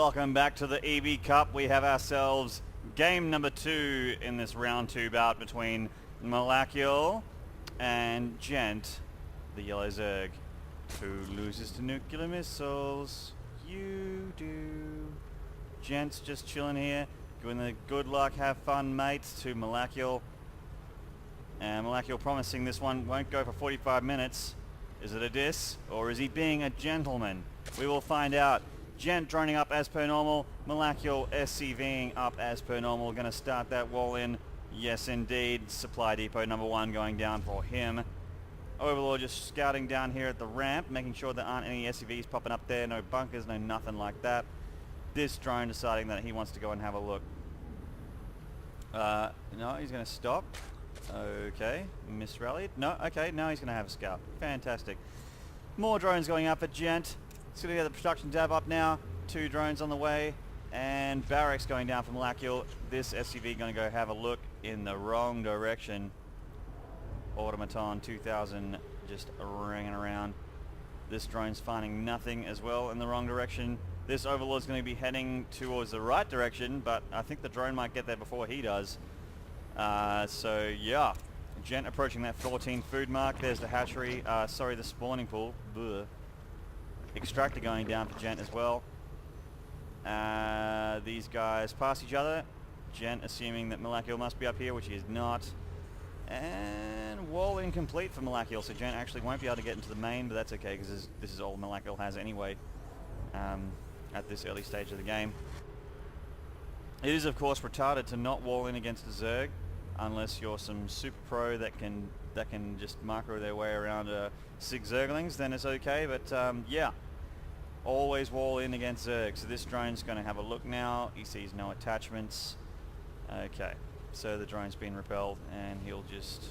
Welcome back to the EV Cup. We have ourselves game number 2 in this round 2 bout between Malachiel and Djent, the yellow Zerg. Who loses to nuclear missiles? You do. Djent's just chilling here, giving the good luck, have fun mates to Malachiel. And Malachiel promising this one won't go for 45 minutes. Is it a diss, or is he being a gentleman? We will find out. Djent droning up as per normal. Malachiel SCVing up as per normal. Going to start that wall in. Yes, indeed. Supply depot number 1 going down for him. Overlord just scouting down here at the ramp, making sure there aren't any SCVs popping up there. No bunkers, no nothing like that. This drone deciding that he wants to go and have a look. No, he's going to stop. Okay, misrallied. No, okay, now he's going to have a scout. Fantastic. More drones going up for Djent. It's going to get the production dab up now. 2 drones on the way. And barracks going down from Malachiel. This SCV going to go have a look in the wrong direction. Automaton 2000 just ringing around. This drone's finding nothing as well in the wrong direction. This Overlord's going to be heading towards the right direction, but I think the drone might get there before he does. So yeah, Djent approaching that 14 food mark. There's the hatchery, sorry, the spawning pool. Blech. Extractor going down for Djent as well. These guys pass each other. Djent assuming that Malachiel must be up here, which he is not. And wall incomplete for Malachiel, so Djent actually won't be able to get into the main, but that's okay because this is all Malachiel has anyway at this early stage of the game. It is of course retarded to not wall in against a Zerg unless you're some super pro that can just macro their way around 6 Zerglings, then it's okay, but yeah, always wall in against Zerg. So this drone's going to have a look now. He sees no attachments. Okay, so the drone's been repelled and he'll just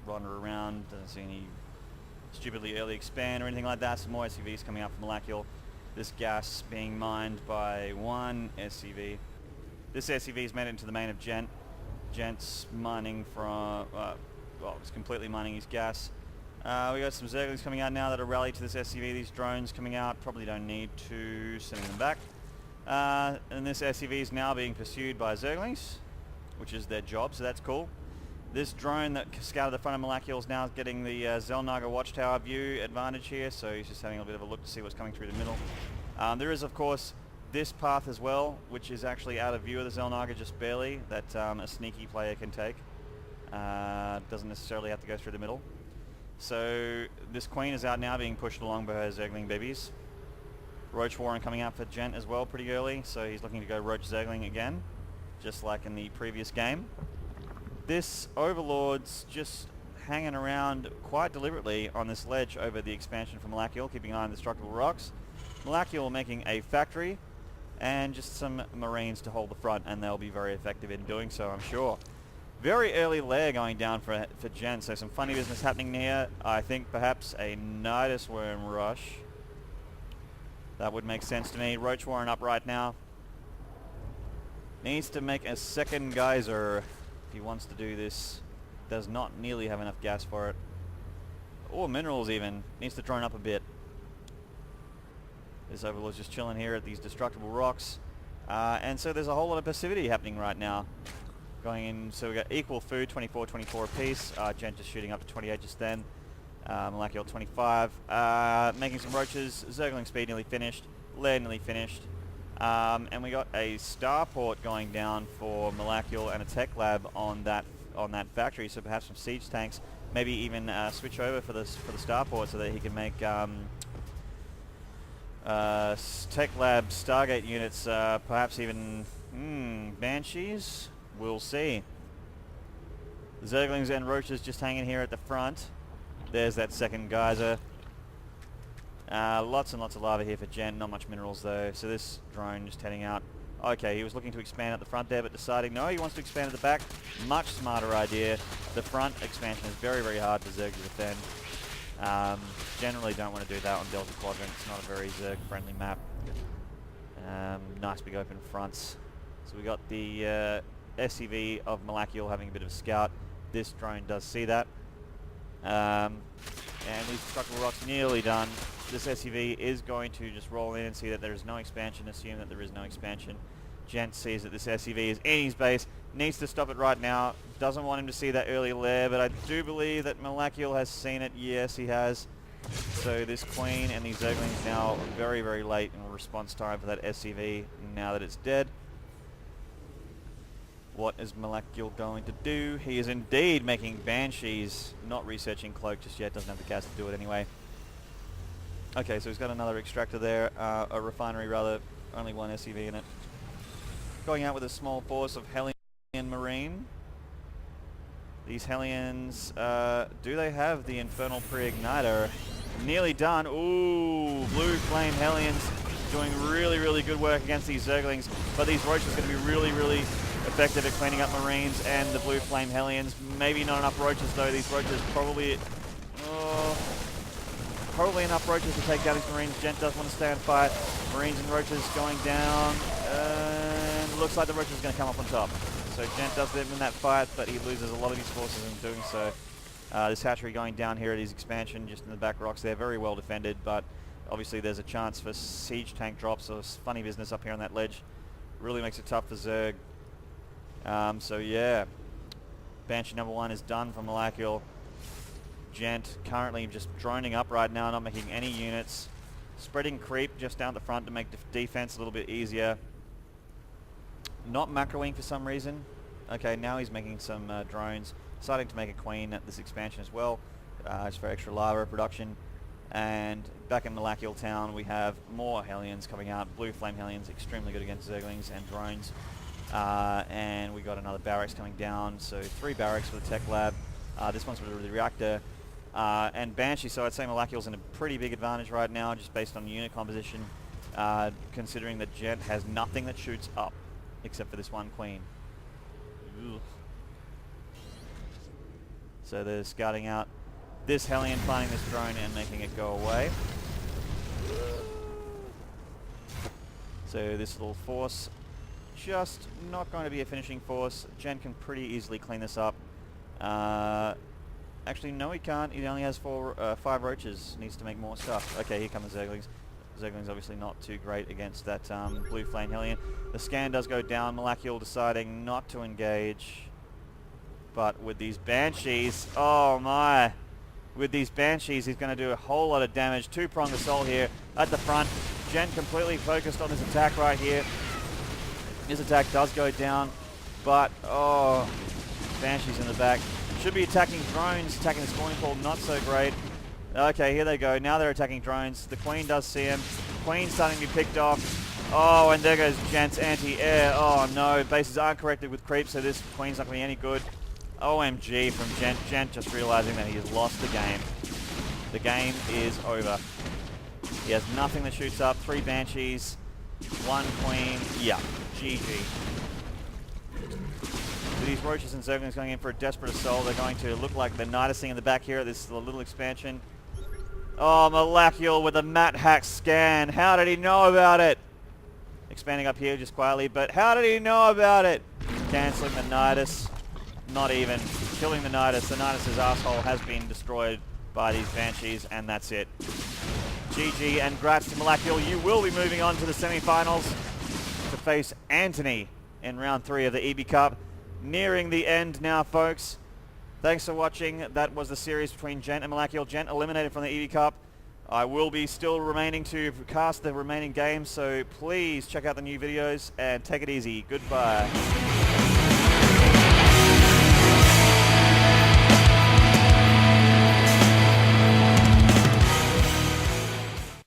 wander around. Doesn't see any stupidly early expand or anything like that. Some more SCVs coming up from Malachiel. This gas being mined by 1 SCV. This SCV's made it into the main of Djent. Djent's mining from, well, it's completely mining his gas. We got some Zerglings coming out now that are rallied to this SCV. These drones coming out, probably don't need to, sending them back. And this SCV is now being pursued by Zerglings, which is their job, so that's cool. This drone that scouted the front of Malachiel is now getting the Zelnaga watchtower view advantage here, so he's just having a bit of a look to see what's coming through the middle. There is, of course, this path as well, which is actually out of view of the Zelnaga just barely, that a sneaky player can take. Doesn't necessarily have to go through the middle. So this Queen is out now being pushed along by her Zergling babies. Roach Warren coming out for Djent as well pretty early, so he's looking to go Roach Zergling again, just like in the previous game. This Overlord's just hanging around quite deliberately on this ledge over the expansion from Malachiel, keeping an eye on the destructible rocks. Malachiel making a factory and just some Marines to hold the front, and they'll be very effective in doing so, I'm sure. Very early lair going down for Djent, so some funny business happening here. I think perhaps a Nidus Worm rush. That would make sense to me. Roach Warren up right now. Needs to make a second geyser if he wants to do this. Does not nearly have enough gas for it. Or minerals even. Needs to drone up a bit. This Overlord's just chilling here at these destructible rocks. And so there's a whole lot of passivity happening right now. Going in, so we got equal food, 24 apiece. Djent just shooting up to 28 just then. Malachiel 25. Making some roaches. Zergling speed nearly finished. Lair nearly finished. And we got a starport going down for Malachiel and a tech lab on that factory. So perhaps some siege tanks. Maybe even switch over for the starport so that he can make tech lab Stargate units. Perhaps even Banshees. We'll see. Zerglings and Roaches just hanging here at the front. There's that second geyser. Lots and lots of lava here for Djent. Not much minerals though. So this drone just heading out. Okay, he was looking to expand at the front there, but deciding no, he wants to expand at the back. Much smarter idea. The front expansion is very, very hard for Zerg to defend. Generally don't want to do that on Delta Quadrant. It's not a very Zerg-friendly map. Nice big open fronts. So we got the SCV of Malachiel having a bit of a scout. This drone does see that. And these destructible rocks nearly done. this SUV is going to just roll in and see that there is no expansion, assume that there is no expansion. Djent sees that this SUV is in his base, needs to stop it right now, doesn't want him to see that early lair, but I do believe that Malachiel has seen it. Yes, he has. So this Queen and these Zerglings now very, very late in response time for that SUV now that it's dead. What is Malachiel going to do? He is indeed making Banshees, not researching Cloak just yet, doesn't have the gas to do it anyway. Okay, so he's got another extractor there, a refinery rather, only one SUV in it. Going out with a small force of Hellion Marine. These Hellions, do they have the Infernal Pre-Igniter? Nearly done. Ooh, Blue Flame Hellions doing really, really good work against these Zerglings, but these Roaches are going to be really, really effective at cleaning up Marines and the Blue Flame Hellions. Maybe not enough Roaches though. These Roaches probably enough Roaches to take down these Marines. Djent does want to stay and fight. Marines and Roaches going down. And looks like the Roaches is going to come up on top. So Djent does win that fight, but he loses a lot of his forces in doing so. This hatchery going down here at his expansion, just in the back rocks. They're very well defended, but obviously there's a chance for siege tank drops, so it's funny business up here on that ledge. Really makes it tough for Zerg. So yeah, Banshee number 1 is done for Malachiel. Djent currently just droning up right now, not making any units. Spreading creep just down the front to make defense a little bit easier. Not macroing for some reason. Okay, now he's making some drones. Deciding to make a Queen at this expansion as well, just for extra lava production. And back in Malachiel town, we have more Hellions coming out. Blue Flame Hellions, extremely good against Zerglings and drones. And we got another barracks coming down, so 3 barracks for the tech lab. This one's for the reactor. And Banshee, so I'd say Malachiel's in a pretty big advantage right now, just based on unit composition, considering that Djent has nothing that shoots up, except for this one Queen. Ugh. So they're scouting out this Hellion, finding this drone and making it go away. So this little force, just not going to be a finishing force. Djent can pretty easily clean this up. Actually, no, he can't. He only has 5 Roaches. Needs to make more stuff. Okay, here come the Zerglings. Zerglings obviously not too great against that Blue Flame Hellion. The scan does go down. Malachiel deciding not to engage. But with these Banshees, oh my. With these Banshees, he's going to do a whole lot of damage. 2-pronged assault here at the front. Djent completely focused on this attack right here. His attack does go down, but oh, Banshees in the back. Should be attacking drones, attacking the spawning pool, not so great. Okay, here they go. Now they're attacking drones. The Queen does see him. Queen's starting to be picked off. Oh, and there goes Djent's anti-air. Oh no, bases aren't corrected with creep, so this Queen's not going to be any good. OMG from Djent. Djent just realizing that he has lost the game. The game is over. He has nothing that shoots up. 3 Banshees, 1 Queen. Yeah, GG. With these Roaches and Zerglings going in for a desperate assault, they're going to look like they're Nidusing in the back here at this little expansion. Oh, Malachiel with a Mat Hack scan. How did he know about it? Expanding up here just quietly, but how did he know about it? Cancelling the Nidus. Not even. Killing the Nidus. The Nidus' asshole has been destroyed by these Banshees, and that's it. GG, and grats to Malachiel. You will be moving on to the semi-finals to face Anthony in round 3 of the EB Cup. Nearing the end now, folks. Thanks for watching. That was the series between Djent and Malachiel. Djent eliminated from the EB Cup. I will be still remaining to cast the remaining games, so please check out the new videos and take it easy. Goodbye.